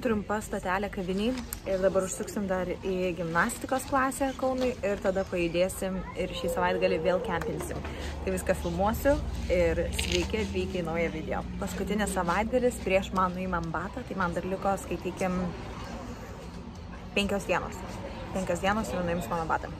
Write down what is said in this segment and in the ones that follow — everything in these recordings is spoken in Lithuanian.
trumpa stotelė kaviniai ir dabar užsuksim dar į gimnastikos klasę Kaunui ir tada pajudėsim ir šį savaitgalį vėl kempinsim. Tai viską filmuosiu ir sveiki atvykę į naują video. Paskutinis savaitgalis prieš man nuimam batą, tai man dar liko, skaitykim, 5 dienos. 5 dienos ir nuims mano batą.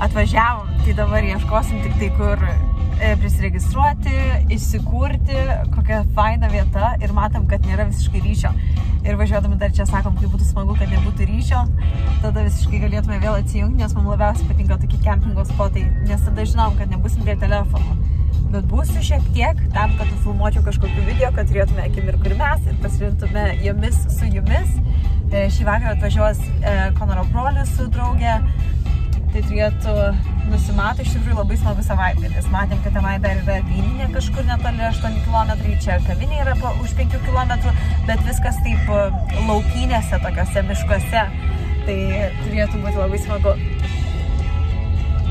Atvažiavom, tai dabar ieškosim tik tai kur prisiregistruoti, įsikurti, kokia faina vieta ir matom, kad nėra visiškai ryšio. Ir važiuodami dar čia sakom, kai būtų smagu, kad nebūtų ryšio, tada visiškai galėtume vėl atsijungti, nes mums labiausiai patinka tokie kempingo spotai, nes tada žinom, kad nebūsim prie telefono. Bet būsiu šiek tiek tam, kad filmuočiau kažkokiu video, kad turėtume akimirkų ir mes ir pasirintume jomis su jumis. Šį vakarą atvažiuos Konoro brolis su draugė. Tai turėtų nusimato iš tikrųjų labai smagus savaitgalis. Matėm, kad tenai dar yra vyninė kažkur netoli 8 km, čia kavinė yra už 5 km, bet viskas taip laukynėse, tokiose miškuose. Tai turėtų būti labai smagu.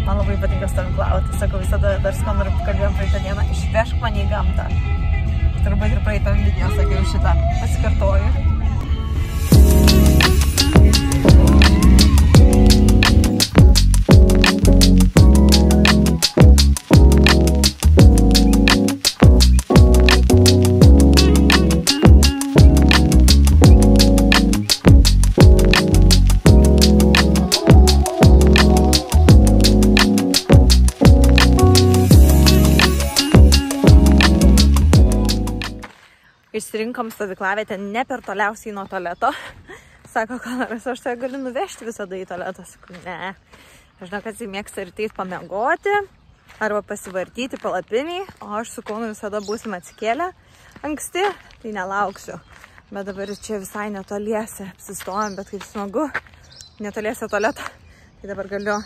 Man labai patinka stovyklauti. Sakau, visada dar su Konoru kalbėjom praeitą dieną, išvežk mane į gamtą. Turbūt ir praeitam video sakiau šitą. Pasikartoju. Išsirinkom stovyklavietę ne per toliausiai nuo tualeto. Sako Konoras, aš tai galiu nuvežti visada į tualetą. Sakau, ne. Aš žinau, kad jis mėgsta rytais pamiegoti arba pasivartyti palapiniai, o aš su Kaunu visada būsim atsikėlę anksti, tai nelauksiu. Bet dabar čia visai netoliese apsistojom, bet kaip smagu, netoliese tualetą. Tai dabar galiu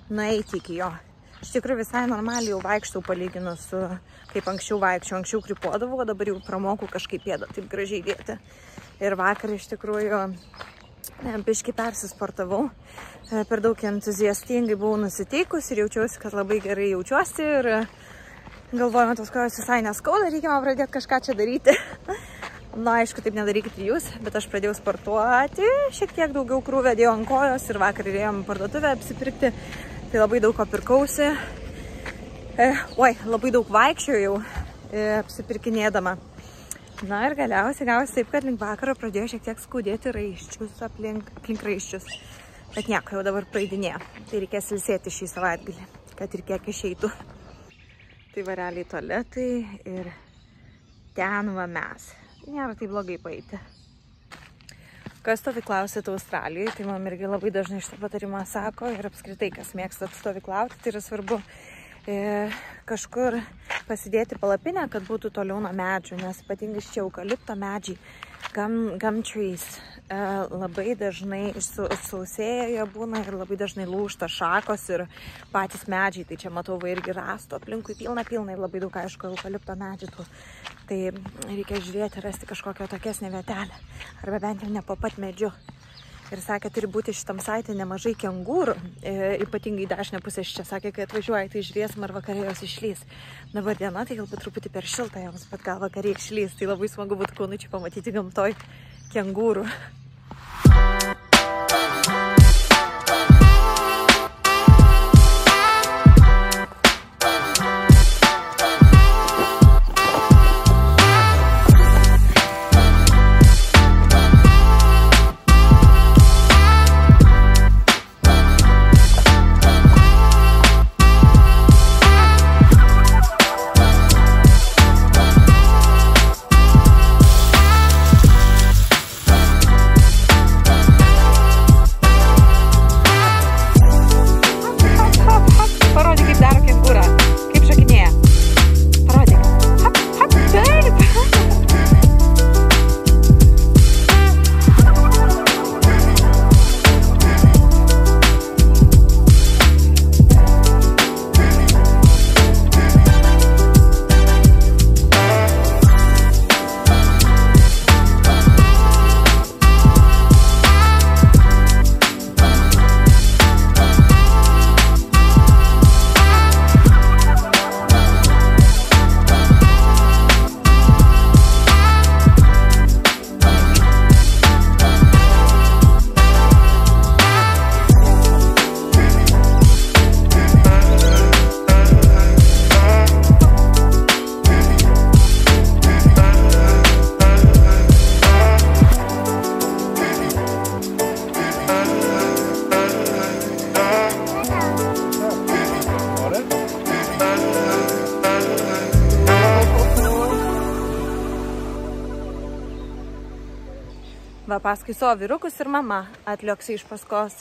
nueiti iki jo. Iš tikrųjų visai normaliai jau vaikštau palyginus su kaip anksčiau vaikščiau. Anksčiau krypuodavau, o dabar jau pramokau kažkaip pėdą taip gražiai dėti. Ir vakar iš tikrųjų biškį persisportavau. Per daug entuziastingai buvau nusiteikus ir jaučiausi, kad labai gerai jaučiuosi. Ir galvojame, tos kojos visai neskauda, reikia man pradėti kažką čia daryti. Na, aišku, taip nedarykite jūs, bet aš pradėjau sportuoti. Šiek tiek daugiau krūvio dėjau ant kojos ir vakar ėjom parduotuvę apsipirkti. Tai labai daug ko pirkausi. Labai daug vaikščiojau apsipirkinėdama. Na ir galiausiai gavosi taip, kad link vakaro pradėjo šiek tiek skaudėti raiščius aplink raiščius. Bet nieko, jau dabar praeidinėjo. Tai reikės ilsėti šį savaitgalį, kad ir kiek išeitų. Tai vareliai tualetai ir ten va mes. Nėra taip blogai paeiti. Kas stovyklausit Australijoje, tai man irgi labai dažnai šitą patarimą sako ir apskritai, kas mėgstat stovyklauti, tai yra svarbu kažkur pasidėti palapinę, kad būtų toliau nuo medžių, nes ypatingai čia eukalipto medžiai, gum trees, labai dažnai išsausėję jie būna ir labai dažnai lūžta šakos ir patys medžiai, tai čia matau va irgi rasto aplinkui pilna ir labai daug aišku eukalipto medžių. Tai reikia žiūrėti, rasti kažkokią tokesnę vietelę, arba bent jau ne po pat medžiu. Ir sakė, turi būti šitam saitė nemažai kengūrų, ypatingai dešinę pusę čia sakė, kai atvažiuoja, tai žiūrėsim, ar vakarė jos išlys. Dabar diena, tai galbūt truputį per šilta joms, bet gal vakarė išlys, tai labai smagu būtų Kaunui čia pamatyti gamtoj kengūrų. paskui savo vyrukus ir mama atlioksi iš paskos.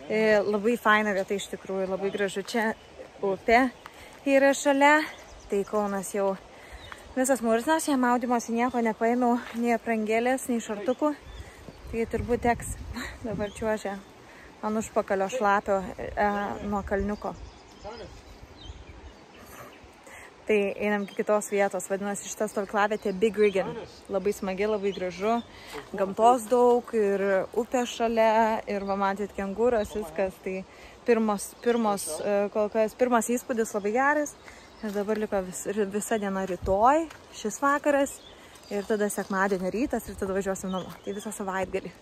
Labai faina vieta iš tikrųjų, labai gražu. Čia upė yra šalia, tai Kaunas jau visas murznas, jam maudymosi nieko nepaėmiau, nei aprangėlės, nei šartukų. Tai turbūt teks dabar čiuožia ant užpakalio šlapio nuo kalniuko. Tai einam iki kitos vietos, vadinasi šitą stovyklavietę Big Riggin. Labai smagi, labai gražu, gamtos daug ir upė šalia ir va matyt kengūros, viskas. Tai pirmas įspūdis labai geras ir dabar liko visa diena rytoj, šis vakaras ir tada sekmadienio rytas ir tada važiuosim namo. Tai visą savaitgalį.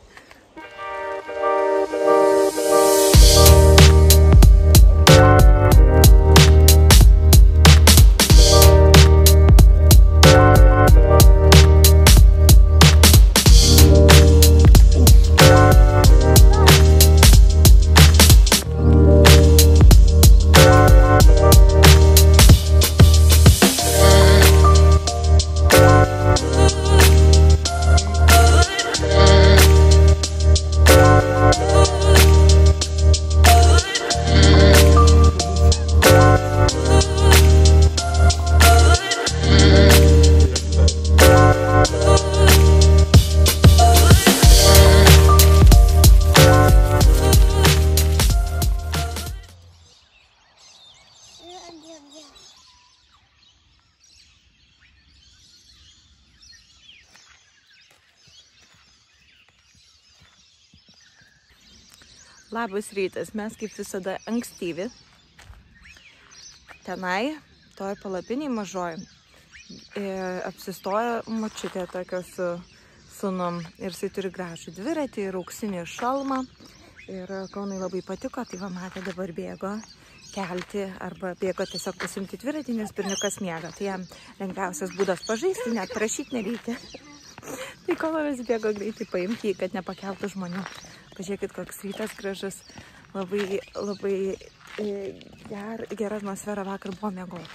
Labas rytas, mes kaip visada ankstyvi. Tenai, toj palapiniai mažoj, apsistoja močiutė tokia su sūnum ir jisai turi gražų dviratį ir auksinį šalmą. Ir Kaunai labai patiko, tai va matė dabar bėgo kelti arba bėgo tiesiog pasimti dviratį, nes berniukas miega. Tai jam lengviausias būdas pažaisti, net prašyti nereikia. Tai Kaunas bėgo greitai paimti jį, kad nepakeltų žmonių. Pažiūrėkit, koks rytas gražus, labai gera atmosfera, vakar buvo miegoti.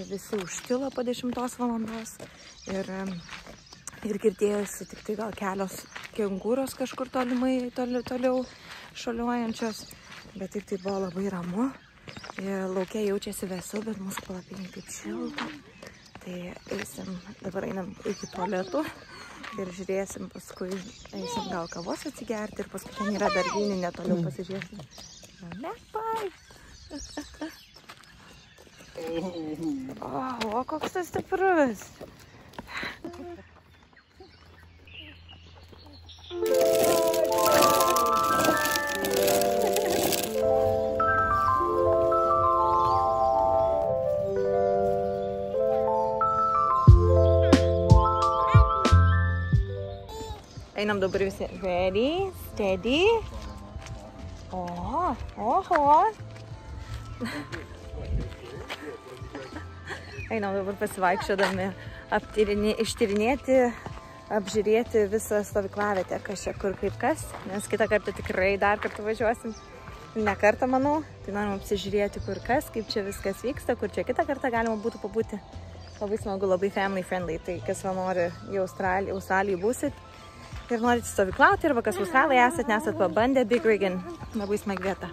Visi užtilo po 10 valandos ir girdėjosi tik tai gal kelios kengūros kažkur toliau šuoliuojančios, bet tik tai buvo labai ramu. Lauke jaučiasi vėsu, bet mūsų palapiniai taip šilta. Tai dabar einam iki tualetų. Ir žiūrėsim, paskui eisim gal kavos atsigerti ir paskui ten yra dar vyninė, toliau pasižiūrėsim. Lepai! O, koks tas stiprus! Einam dabar visi. Ready, steady. Oho. Einam dabar pasivaikščiodami, ištyrinėti, apžiūrėti visą stovyklavietę, kas čia kur kaip kas, nes kitą kartą tikrai dar kartą važiuosim. Ne kartą, manau, tai norim apsižiūrėti kur kas, kaip čia viskas vyksta, kur čia kitą kartą galima būtų pabūti. Labai smagu, labai family friendly, tai kas va nori į Australijai būsit ir norit stovyklauti, arba kas Australai nesat pabandę, Big Riggin, labai smagi vieta.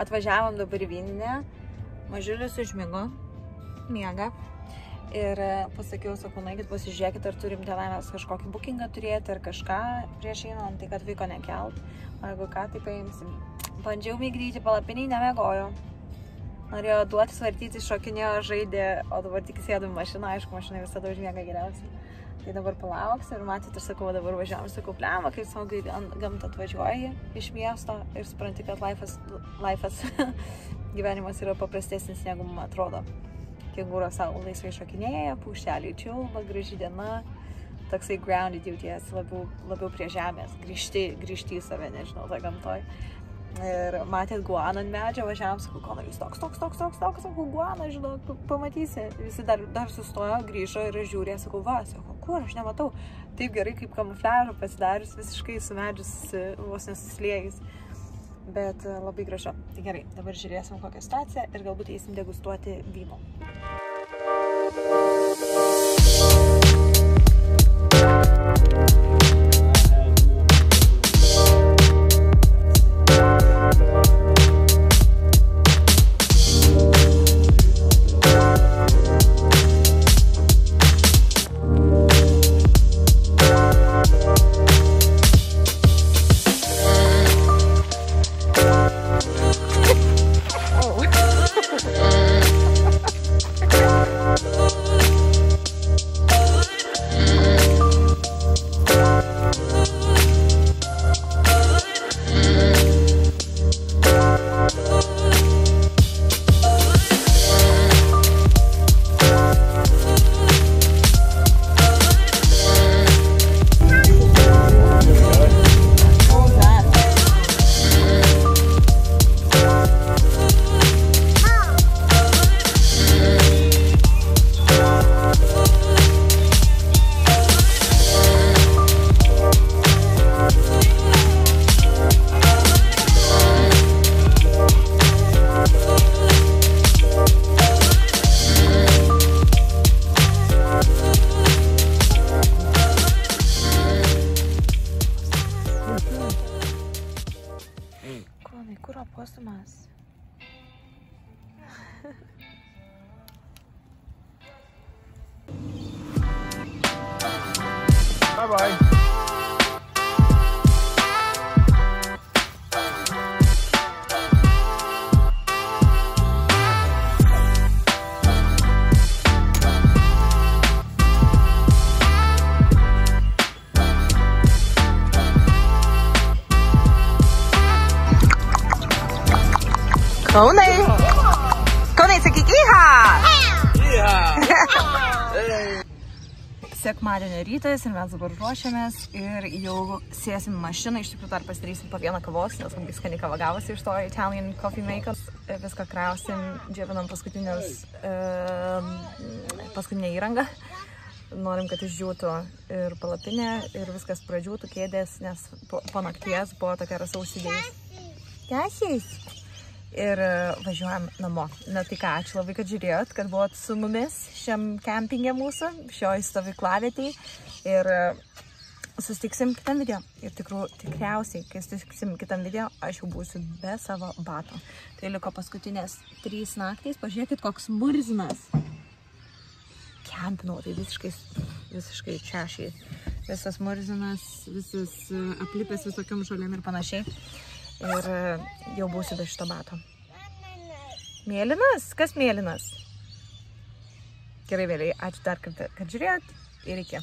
Atvažiavom dabar į Vyninę, mažiulis užmigo, miega Ir pasakiau, sakau, naikit, pasižiūrėkit, ar turim tenai mes kažkokį bookingą turėti, ar kažką prieš einant, tai kad vaiko nekelt. O jeigu ką, tai paimsim. Bandžiau migdyti palapiniai, nemiegojo. Norėjo duoti svartyti, šokinėjo, žaidė, o dabar tik sėdu į mašiną, aišku, mašina visada užmiega geriausiai. Tai dabar palauks ir matyt, aš sakau, dabar važiavam, sakau, plema, kaip smagiai gamtą atvažiuoji iš miesto ir supranti, kad laifas gyvenimas yra paprastesnis, negu man atrodo. Kengūra savo laisvai šokinėja, paukšteliai čiulba, graži diena, toksai grounded jauties, labiau prie žemės, grįžti į save, nežinau, tą gamtoj. Ir matėt guaną ant medžio, važiavam, sakau, Konor, jūs toks, sakau, guaną, žinok, pamatysi. Visi dar sustojo, grįžo ir žiūrė, sakau, va, sakau, kur, aš nematau. Taip gerai, kaip kamufliažą pasidarius, visiškai su medžius vos nesuslėjus. Bet labai gražu. Tai gerai, dabar žiūrėsim kokią situaciją ir galbūt eisim degustuoti vyno. Kur opostumas? Bye-bye. Kaunai, sakyk įha! Sekmadienio rytas ir mes dabar ruošiamės ir jau sėsim mašiną, iš tikrųjų dar pasidarysim po vieną kavos, nes labai skaniai kava gavosi iš to Italian Coffee Makers. Viską krausim, džiovinam paskutinę įrangą. Norim, kad išdžiūtų ir palapinė, ir viskas pradžiūtų kėdės, nes po nakties buvo tokia rasa užsidėjus. Tešiais! Ir važiuojam namo. Na tai ką, ačiū labai, kad žiūrėjot, kad buvot su mumis šiam kempingė mūsų, šioj stovyklavietėj. Ir susitiksim kitam video. Ir tikriausiai, kai susitiksim kitam video, aš jau būsiu be savo bato. Tai liko paskutinės 3 naktys. Pažiūrėkit, koks murzinas. Kempinau, tai visiškai češiai. Visas murzinas, visas aplipęs visokiom žolėm ir panašiai. Ir jau būsiu be šito bato. Mėlynas? Kas mėlynas? Gerai, vėliai. Ačiū dar kartą, kad žiūrėjot ir iki.